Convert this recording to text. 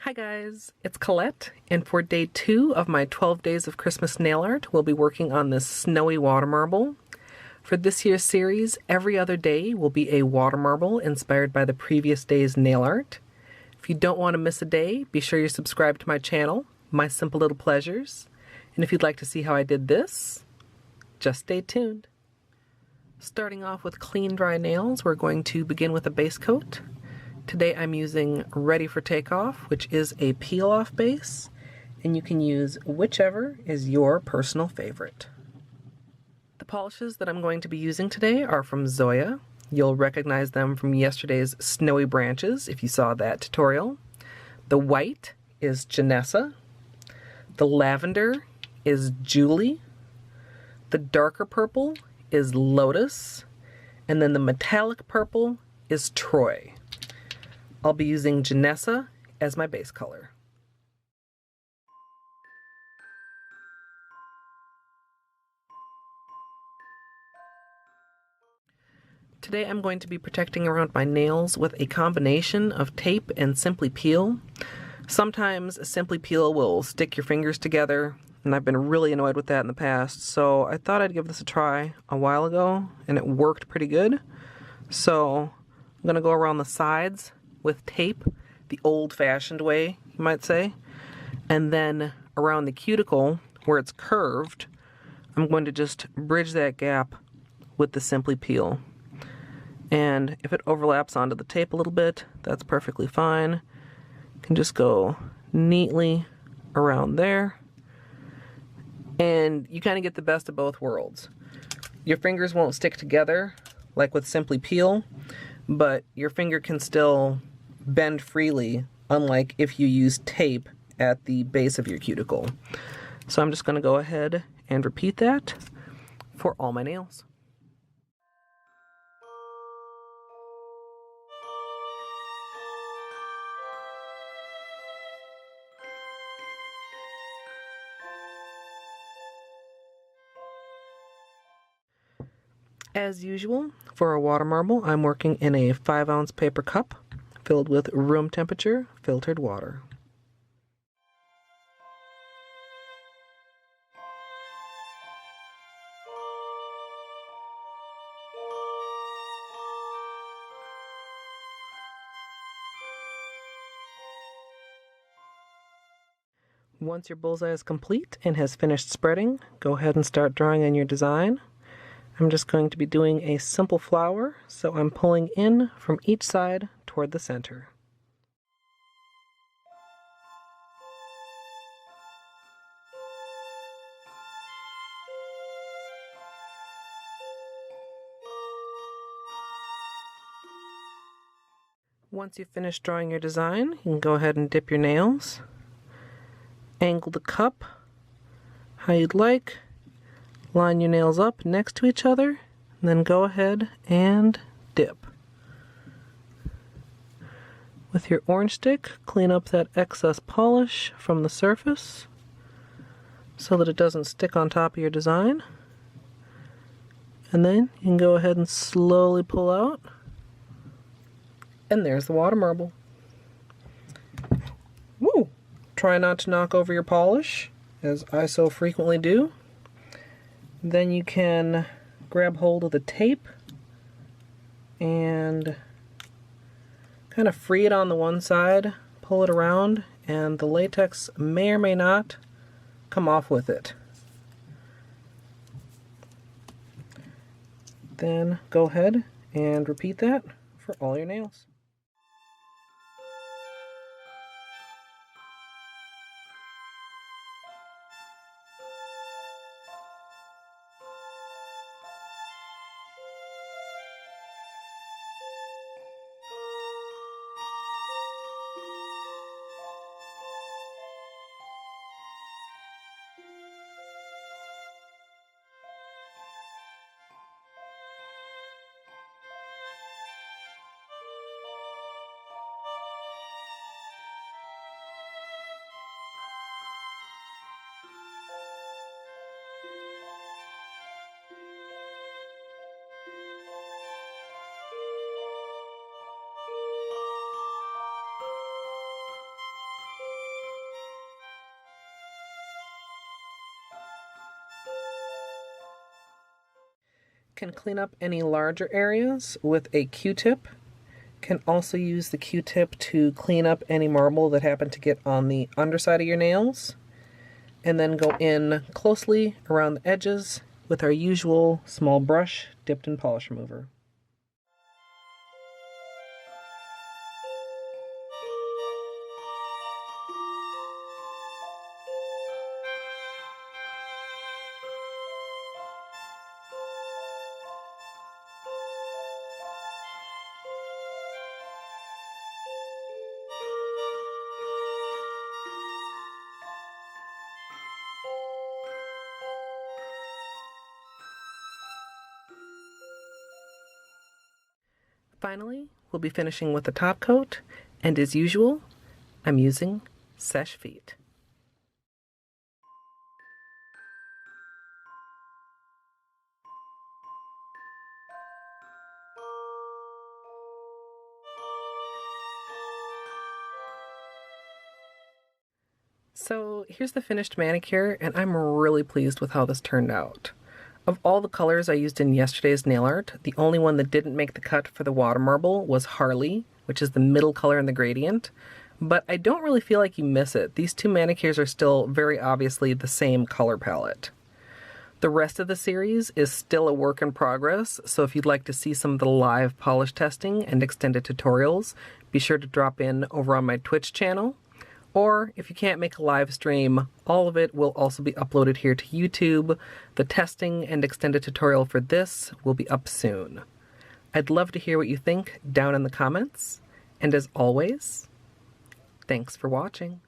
Hi guys, it's Colette, and for day 2 of my 12 Days of Christmas nail art, we'll be working on this snowy water marble. For this year's series, every other day will be a water marble inspired by the previous day's nail art. If you don't want to miss a day, be sure you subscribe to my channel, My Simple Little Pleasures. And if you'd like to see how I did this, just stay tuned. Starting off with clean dry nails, we're going to begin with a base coat. Today I'm using Ready for Takeoff, which is a peel-off base, and you can use whichever is your personal favorite. The polishes that I'm going to be using today are from Zoya. You'll recognize them from yesterday's Snowy Branches if you saw that tutorial. The white is Ginessa. The lavender is Julie. The darker purple is Lotus. And then the metallic purple is Troy. I'll be using Ginessa as my base color. Today I'm going to be protecting around my nails with a combination of tape and Simply Peel. Sometimes Simply Peel will stick your fingers together, and I've been really annoyed with that in the past, so I thought I'd give this a try a while ago, and it worked pretty good. So I'm going to go around the sides with tape, the old-fashioned way, you might say, and then around the cuticle where it's curved, I'm going to just bridge that gap with the Simply Peel. And if it overlaps onto the tape a little bit, that's perfectly fine. You can just go neatly around there. And you kind of get the best of both worlds. Your fingers won't stick together like with Simply Peel, but your finger can still bend freely, unlike if you use tape at the base of your cuticle. So I'm just going to go ahead and repeat that for all my nails. As usual, for a water marble, I'm working in a 5-ounce paper cup filled with room temperature filtered water. Once your bullseye is complete and has finished spreading, go ahead and start drawing on your design. I'm just going to be doing a simple flower, so I'm pulling in from each side toward the center. Once you've finished drawing your design, you can go ahead and dip your nails, angle the cup how you'd like, line your nails up next to each other, and then go ahead and dip. With your orange stick, clean up that excess polish from the surface so that it doesn't stick on top of your design. And then you can go ahead and slowly pull out, and there's the water marble. Woo! Try not to knock over your polish, as I so frequently do. Then you can grab hold of the tape and kind of free it on the one side, pull it around, and the latex may or may not come off with it. Then go ahead and repeat that for all your nails. can clean up any larger areas with a Q-tip. Can also use the Q-tip to clean up any marble that happened to get on the underside of your nails. And then go in closely around the edges with our usual small brush dipped in polish remover. Finally, we'll be finishing with the top coat, and as usual, I'm using Seche Vite. So here's the finished manicure, and I'm really pleased with how this turned out. Of all the colors I used in yesterday's nail art, the only one that didn't make the cut for the water marble was Harley, which is the middle color in the gradient. But I don't really feel like you miss it. These two manicures are still very obviously the same color palette. The rest of the series is still a work in progress, so if you'd like to see some of the live polish testing and extended tutorials, be sure to drop in over on my Twitch channel. Or if you can't make a live stream, all of it will also be uploaded here to YouTube. The testing and extended tutorial for this will be up soon. I'd love to hear what you think down in the comments. And as always, thanks for watching.